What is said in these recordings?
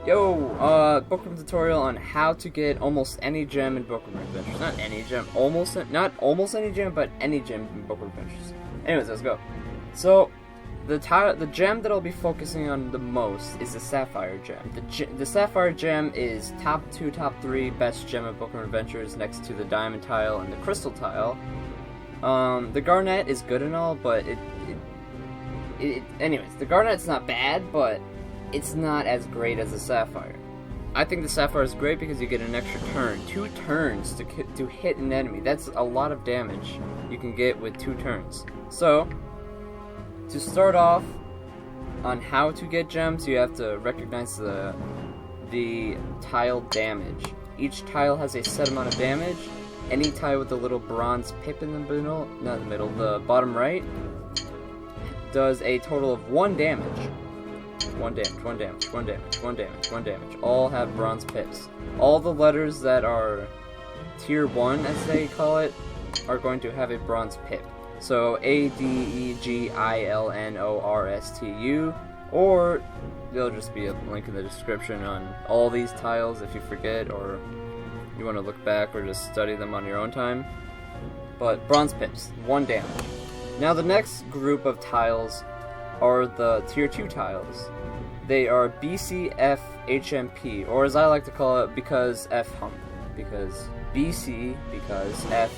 Bookworm tutorial on how to get almost any gem in Bookworm Adventures. Not any gem, not almost any gem, but any gem in Bookworm Adventures. Anyways, let's go. So, the gem that I'll be focusing on the most is the Sapphire Gem. The Sapphire Gem is top 2, top 3 best gem of Bookworm Adventures, next to the Diamond Tile and the Crystal Tile. The Garnet is good and all, but anyways, the Garnet's not bad, but it's not as great as the Sapphire. I think the Sapphire is great because you get an extra turn. 2 turns to hit an enemy. That's a lot of damage you can get with 2 turns. So, to start off on how to get gems, you have to recognize the tile damage. Each tile has a set amount of damage. Any tile with a little bronze pip in the middle, not in the middle, the bottom right, does a total of 1 damage. 1 damage, 1 damage, 1 damage, 1 damage, 1 damage. All have bronze pips. All the letters that are tier 1, as they call it, are going to have a bronze pip. So A, D, E, G, I, L, N, O, R, S, T, U, or there'll just be a link in the description on all these tiles if you forget or you want to look back or just study them on your own time. But bronze pips, 1 damage. Now the next group of tiles are the tier 2 tiles. They are B, C, F, H, M, P, or as I like to call it, because F hump. Because B, C, because F,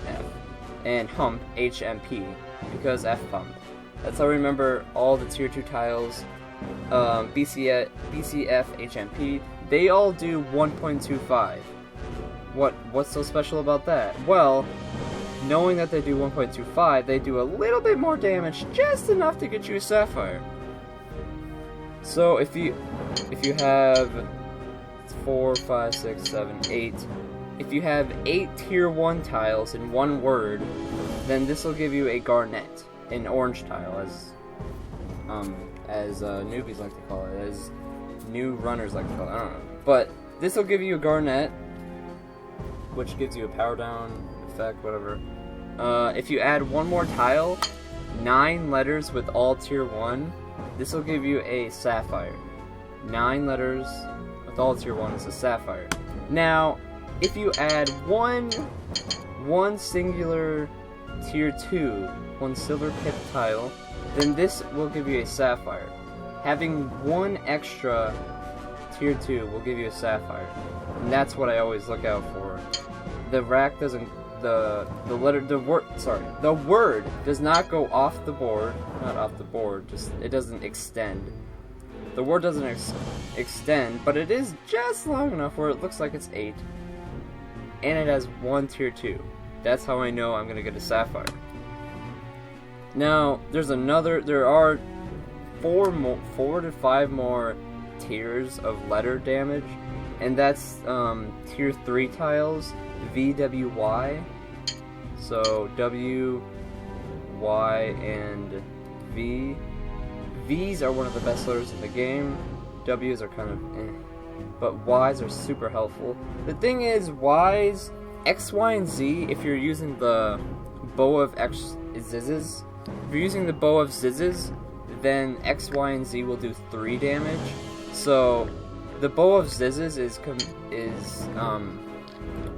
F. And hump, H, M, P, because F hump. That's how I remember all the tier 2 tiles. B, C, F, H, M, P, they all do 1.25. What's so special about that? Well, knowing that they do 1.25, they do a little bit more damage, just enough to get you a Sapphire. So if you have 4, 5, 6, 7, 8, if you have 8 tier 1 tiles in one word, then this will give you a Garnet, an orange tile, as newbies like to call it, as new runners like to call it. I don't know, but this will give you a Garnet, which gives you a power down effect, whatever. If you add 1 more tile, 9 letters with all tier 1, this will give you a Sapphire. 9 letters with all tier 1 is a Sapphire. Now, if you add one singular tier 2, 1 silver pip tile, then this will give you a Sapphire. Having 1 extra tier 2 will give you a Sapphire. And that's what I always look out for. The rack doesn't, the word does not go off the board, not off the board, just, it doesn't extend. The word doesn't extend, but it is just long enough where it looks like it's 8. And it has 1 tier 2. That's how I know I'm gonna get a Sapphire. Now, there are 4 to 5 more tiers of letter damage, and that's tier 3 tiles, V, W, Y. So W, Y, and V. V's are one of the best letters in the game. W's are kind of eh. But Y's are super helpful. The thing is, Y's, X, Y, and Z, if you're using the bow of Zizzes, then X, Y, and Z will do 3 damage. So, the bow of Zizzes is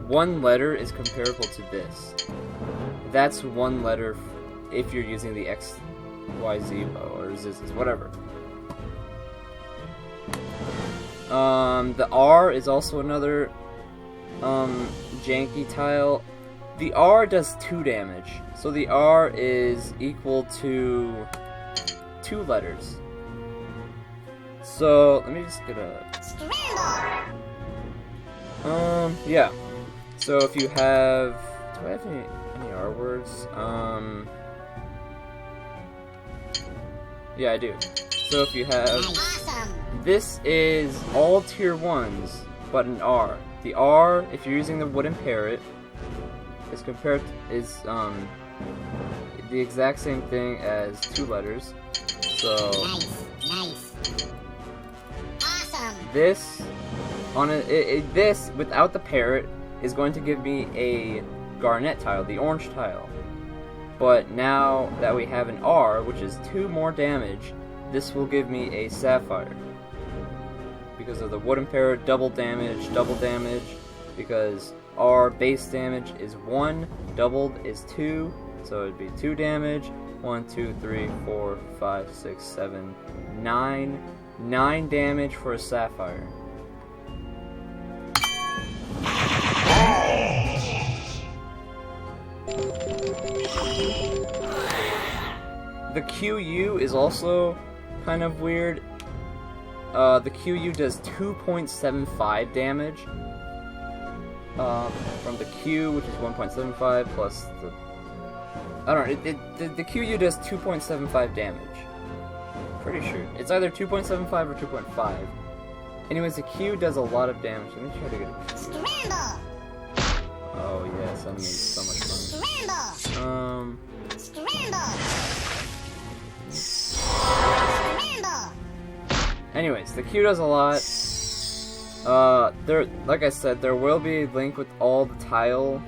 1 letter is comparable to this. That's 1 letter if you're using the X, Y, Z bow, or Zizzes, whatever. The R is also another janky tile. The R does 2 damage, so the R is equal to 2 letters. So let me just get a yeah. So if you have, do I have any R words? Yeah, I do. So if you have, this is all tier 1s, but an R. The R, if you're using the wooden parrot, is the exact same thing as 2 letters. So Nice. Awesome. This this without the parrot is going to give me a Garnet tile, the orange tile. But now that we have an R, which is 2 more damage, this will give me a Sapphire. because of the wooden pair, double damage, because our base damage is 1, doubled is 2, so it'd be 2 damage. 1, 2, 3, 4, 5, 6, 7, 9. 9 damage for a Sapphire. The QU is also kind of weird. The QU does 2.75 damage from the Q, which is 1.75 plus the... I don't know, the QU does 2.75 damage. Pretty sure. It's either 2.75 or 2.5. Anyways, the Q does a lot of damage. Let me try to get it. Scramble! Oh yes, enemies so much fun. Scramble! Scramble! Scramble! Anyways, the Q does a lot. There, like I said, there will be a link with all the tile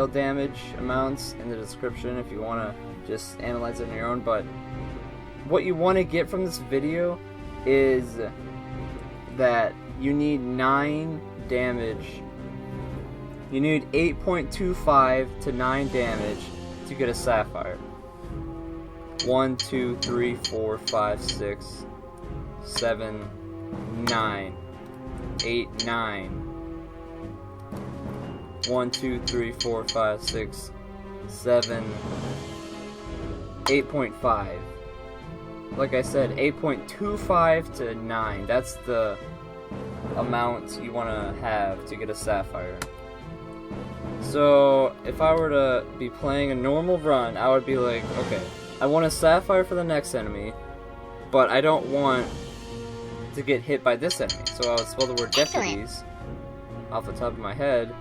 damage amounts in the description if you want to just analyze it on your own. But what you want to get from this video is that you need 9 damage. You need 8.25 to 9 damage to get a Sapphire. 1, 2, 3, 4, 5, 6, 7, 9. 8, 9. 1, 2, 3, 4, 5, 6, 7, 8.5. Like I said, 8.25 to 9. That's the amount you want to have to get a Sapphire. So, if I were to be playing a normal run, I would be like, okay, I want a Sapphire for the next enemy, but I don't want to get hit by this enemy. So I would spell the word deputies off the top of my head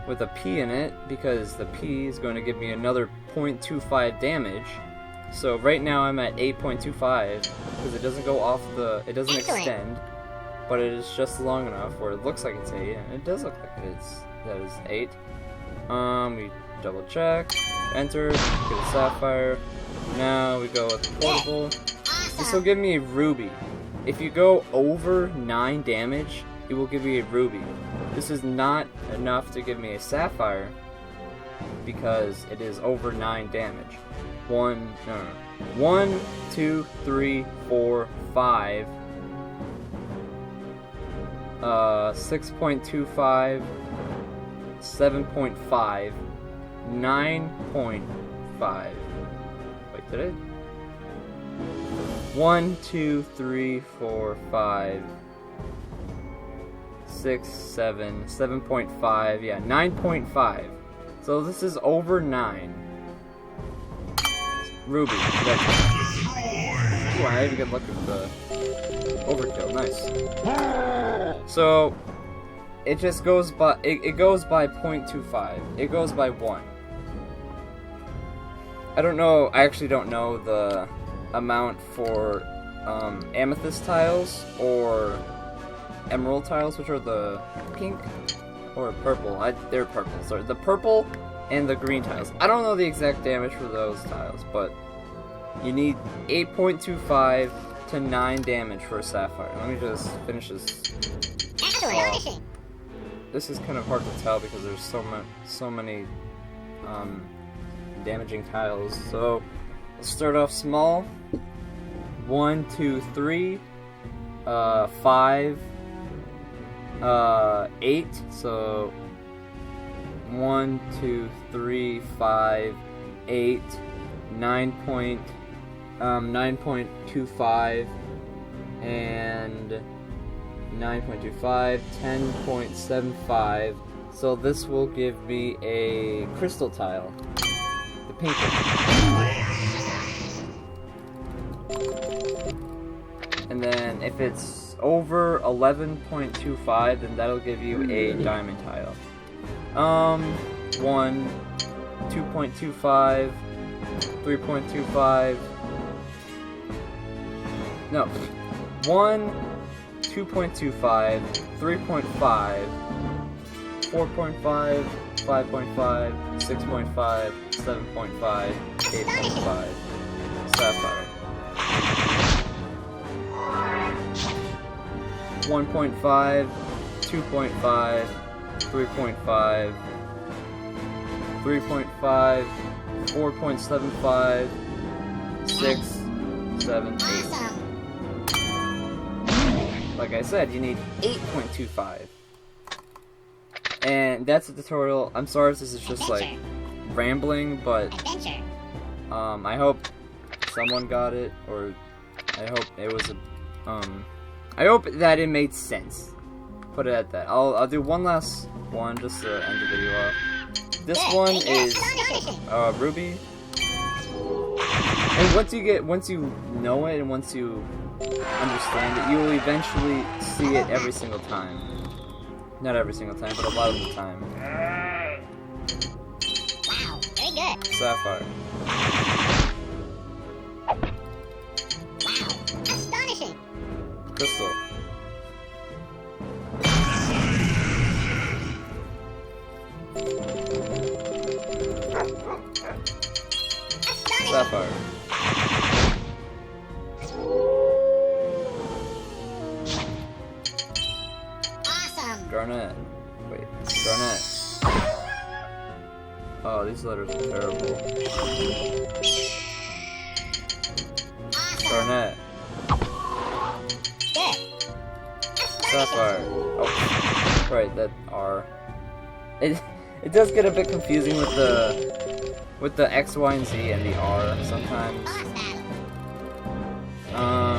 with a P in it, because the P is going to give me another 0.25 damage. So right now I'm at 8.25, because it doesn't go off the, it doesn't extend, but it is just long enough where it looks like it's 8, and it does look like that is 8. We double check, enter, get a Sapphire. Now we go with the portable. This will give me a ruby. If you go over 9 damage, it will give you a ruby. This is not enough to give me a Sapphire because it is over 9 damage. 1, 2, 3, 4, 5. 6.25, 7.5, 9.5. Wait, did it? 1, 2, 3, 4, 5, 6, 7, 7.5, yeah, 9.5. So this is over 9. Ruby. Ooh, I had a good look at the overkill. Nice. So it just goes by. It goes by 0.25. It goes by 1. I don't know. I actually don't know the amount for amethyst tiles or emerald tiles, which are the pink or purple. They're purple. Sorry, the purple and the green tiles. I don't know the exact damage for those tiles, but you need 8.25 to 9 damage for a Sapphire. Let me just finish this off. This is kind of hard to tell because there's so many damaging tiles. So let's start off small. 1, 2, 3, 5, 8. So 1, 2, 3, 5, 8, 9.25, and 9.25, 10.75. So this will give me a crystal tile, the pink one. And then if it's over 11.25, then that'll give you a diamond tile. 1, 2.25, 3.25. No. 1, 2.25, 3.5, 4.5, 5.5, 6.5, 7.5, 8.5. Sapphire. 1.5, 2.5, 3.5, 3.5, 4.75, 6, 7, 8. Awesome. Like I said, you need 8.25. And that's the tutorial. I'm sorry if this is just like rambling, but Adventure. I hope someone got it, or I hope it was I hope that it made sense. Put it at that. I'll do one last one just to end the video off. This one is Ruby. And once you know it and once you understand it, you will eventually see it every single time. Not every single time, but a lot of the time. Wow, very good. Sapphire. Wow, astonishing. Crystal. Astonishing. Sapphire. Awesome. Garnet. Wait. Garnet. Oh, these letters are terrible. Awesome. Garnet. Good. Sapphire. Oh, right, that R. It does get a bit confusing with the X, Y, and Z and the R sometimes. Boss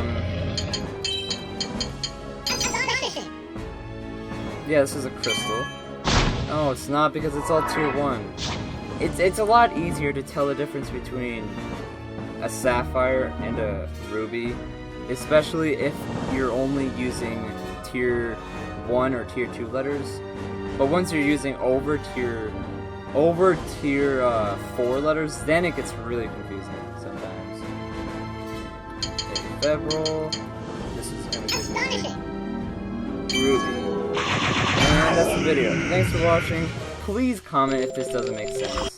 battle. Astonishing. Yeah, this is a crystal. No, it's not because it's all tier 1. It's a lot easier to tell the difference between a sapphire and a ruby, especially if you're only using tier 1 or tier 2 letters. But once you're using over tier 4 letters, then it gets really confusing sometimes. Okay, Febrile. This is gonna give me Astonishing. Ruby. And that's the video. Thanks for watching. Please comment if this doesn't make sense.